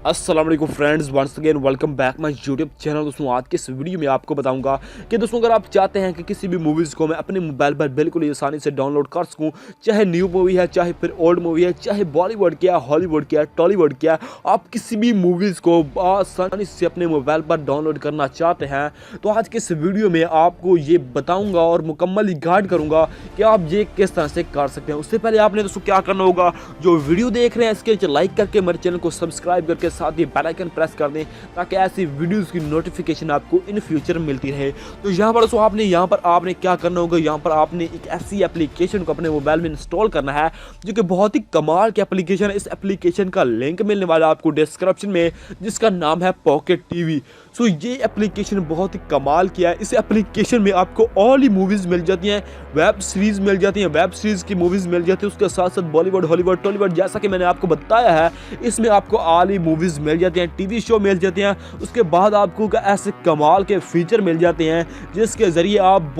अस्सलाम वालेकुम friends, once again welcome back my YouTube channel. दोस्तों आज के इस वीडियो में आपको बताऊंगा कि दोस्तों अगर आप चाहते हैं कि किसी भी मूवीज़ को मैं अपने मोबाइल पर बिल्कुल आसानी से डाउनलोड कर सकूं, चाहे न्यू मूवी है, चाहे फिर ओल्ड मूवी है, चाहे बॉलीवुड की है, हॉलीवुड की है, टॉलीवुड की है, आप किसी भी मूवीज़ को आसानी से अपने मोबाइल पर डाउनलोड करना चाहते हैं तो आज के इस वीडियो में आपको ये बताऊँगा और मुकम्मल गाइड करूँगा कि आप ये किस तरह से कर सकते हैं। उससे पहले आपने दोस्तों क्या करना होगा, जो वीडियो देख रहे हैं इसके नीचे लाइक करके मेरे चैनल को सब्सक्राइब करके साथ ही बेल आइकन प्रेस कर दें ताकि ऐसी वीडियोस की नोटिफिकेशन आपको इन फ्यूचर मिलती रहे। तो यहाँ पर आपने क्या करना होगा, यहाँ पर आपने एक ऐसी एप्लीकेशन को अपने मोबाइल में इंस्टॉल करना है जो कि बहुत ही कमाल की एप्लीकेशन है। इस एप्लीकेशन का लिंक मिलने वाला है आपको डिस्क्रिप्शन में, जिसका नाम है पॉकेट टीवी। सो ये एप्लीकेशन बहुत ही कमाल किया है। इस एप्लीकेशन में आपको ऑल ही मूवीज़ मिल जाती हैं, वेब सीरीज़ मिल जाती हैं, वेब सीरीज़ की मूवीज़ मिल जाती है, उसके साथ साथ बॉलीवुड, हॉलीवुड, टॉलीवुड, जैसा कि मैंने आपको बताया है इसमें आपको ऑल ही मूवीज़ मिल जाती हैं, टीवी शो मिल जाते हैं। उसके बाद आपको ऐसे कमाल के फीचर मिल जाते हैं जिसके ज़रिए आप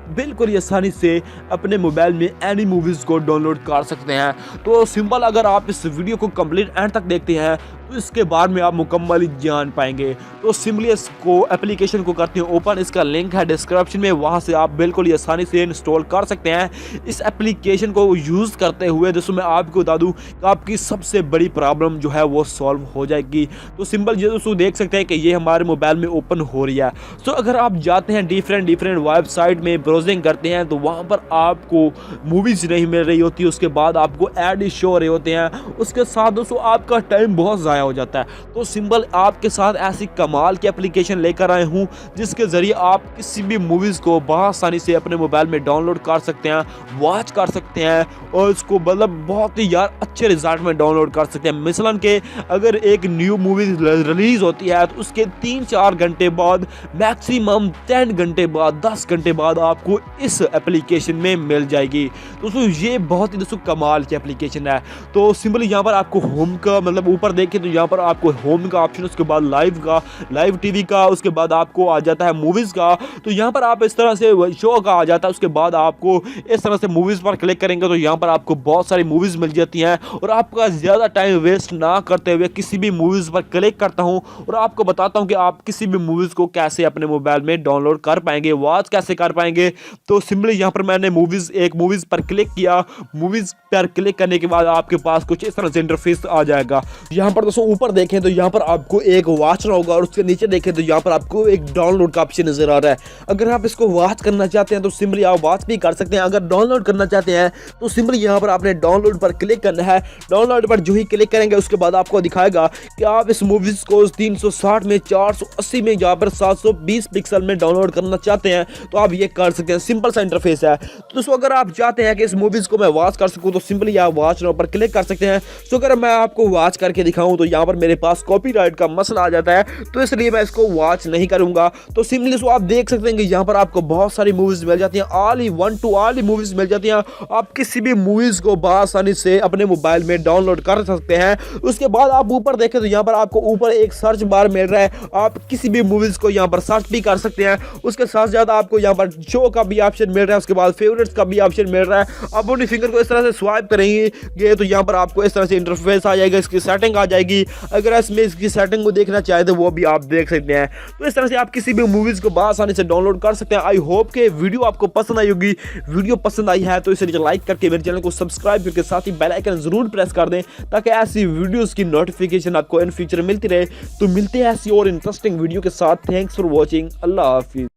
बिल्कुल आसानी से अपने मोबाइल में एनी मूवीज़ को डाउनलोड कर सकते हैं। तो सिंपल, अगर आप इस वीडियो को कंप्लीट एंड तक देखते हैं तो इसके बाद में आप मुकम्मल जान पाएंगे। तो सिंपली इसको एप्लीकेशन को करते हैं ओपन, इसका लिंक है डिस्क्रिप्शन में, वहां से आप बिल्कुल आसानी से इंस्टॉल कर सकते हैं। इस एप्लीकेशन को यूज़ करते हुए दोस्तों मैं आपको बता दूं कि आपकी सबसे बड़ी प्रॉब्लम जो है वो सॉल्व हो जाएगी। तो सिंपल ये दोस्तों देख सकते हैं कि ये हमारे मोबाइल में ओपन हो रही है। तो अगर आप जाते हैं डिफरेंट वेबसाइट में ब्राउजिंग करते हैं तो वहाँ पर आपको मूवीज़ नहीं मिल रही होती, उसके बाद आपको ऐड शो हो रहे होते हैं, उसके साथ दोस्तों आपका टाइम बहुत ज़ाया हो जाता है। तो सिंपल आपके साथ ऐसी कमाल की एप्लीकेशन लेकर आए हूँ जिसके ज़रिए आप किसी भी मूवीज़ को आसानी से अपने मोबाइल में डाउनलोड कर सकते हैं, वॉच कर सकते हैं और उसको मतलब बहुत ही अच्छे रिजल्ट में डाउनलोड कर सकते हैं। मिसलन के अगर एक न्यू मूवी रिलीज़ होती है तो उसके 3-4 घंटे बाद, मैक्सिमम 10 घंटे बाद, 10 घंटे बाद आपको इस एप्लीकेशन में मिल जाएगी। दोस्तों ये बहुत ही दोस्तों कमाल की एप्लीकेशन है। तो सिंपली यहाँ पर आपको होम का मतलब ऊपर देखें तो यहाँ पर आपको होम का ऑप्शन, उसके बाद लाइव टीवी का, उसके बाद आपको आ जाता है मूवीज़ का। तो यहाँ पर आप इस तरह से शो का आ जाता है, उसके बाद आपको इस तरह से मूवीज़ पर क्लिक करेंगे तो यहाँ पर आपको बहुत सारी मूवीज़ मिल जाती हैं और आपका ज़्यादा टाइम वेस्ट ना करते हुए किसी भी मूवीज़ पर क्लिक करता हूँ और आपको बताता हूँ कि आप किसी भी मूवीज़ को कैसे अपने मोबाइल में डाउनलोड कर पाएंगे, वॉच कैसे कर पाएंगे। तो सिंपली यहाँ पर मैंने एक मूवीज़ पर क्लिक किया। मूवीज़ पर क्लिक करने के बाद आपके पास कुछ इस तरह से इंटरफेस आ जाएगा। यहाँ पर दोस्तों ऊपर देखें तो यहाँ पर आपको एक वॉच होगा और उसके नीचे देखें तो यहाँ पर आपको एक डाउनलोड का ऑप्शन नजर आ रहा है। अगर आप इसको वॉच करना चाहते हैं तो सिंपली आप वॉच भी कर सकते हैं। अगर डाउनलोड करना चाहते हैं तो सिंपली यहाँ पर आपने डाउनलोड पर क्लिक करना है। डाउनलोड पर जो ही क्लिक करेंगे उसके बाद आपको दिखाएगा कि आप इस मूवीज को 360 में, 480 में, यहाँ पर 720 पिक्सल में डाउनलोड करना चाहते हैं तो आप ये कर सकते हैं। सिंपल सा इंटरफेस है। तो दोस्तों अगर आप चाहते हैं कि इस मूवीज को मैं वॉच कर सकूं तो सिंपली आप वॉच नाउ पर क्लिक कर सकते हैं। तो अगर मैं आपको वॉच करके दिखाऊं तो यहाँ पर मेरे पास कॉपीराइट का मसला आ जाता है, तो इसलिए मैं इसको वॉच नहीं करूंगा। तो सिंपली आप देख सकते हैं कि यहाँ पर आपको बहुत सारी मूवीज मिल जाती हैं, ऑल ही मूवीज मिल जाती हैं। आप किसी भी मूवीज को आसानी से अपने मोबाइल में डाउनलोड कर सकते हैं। उसके बाद आप ऊपर देखें तो यहाँ पर आपको ऊपर एक सर्च बार मिल रहा है, आप किसी भी मूवीज को यहाँ पर सर्च भी कर सकते हैं। उसके साथ साथ आपको यहाँ पर शो का भी ऑप्शन मिल रहा है, उसके बाद फेवरेट्स का भी ऑप्शन मिल रहा है। आप अपनी फिंगर को इस तरह से स्वाइप करेंगे तो यहाँ पर आपको इस तरह से इंटरफेस आ जाएगा, इसकी सेटिंग आ जाएगी। अगर इसमें इसकी सेटिंग को देखना चाहे तो वो भी आप देख सकते हैं। तो इस तरह से आप किसी भी मूवीज को आसानी से डाउनलोड कर सकते हैं। आई होप कि वीडियो आपको पसंद आई होगी। वीडियो पसंद आई है तो इसे नीचे लाइक करके मेरे चैनल को सब्सक्राइब करके साथ ही बेल आइकन जरूर प्रेस कर दें ताकि ऐसी वीडियोस की नोटिफिकेशन आपको इन फ्यूचर मिलती रहे। तो मिलते हैं ऐसी और इंटरेस्टिंग वीडियो के साथ। Thanks for watching. Allah Hafiz.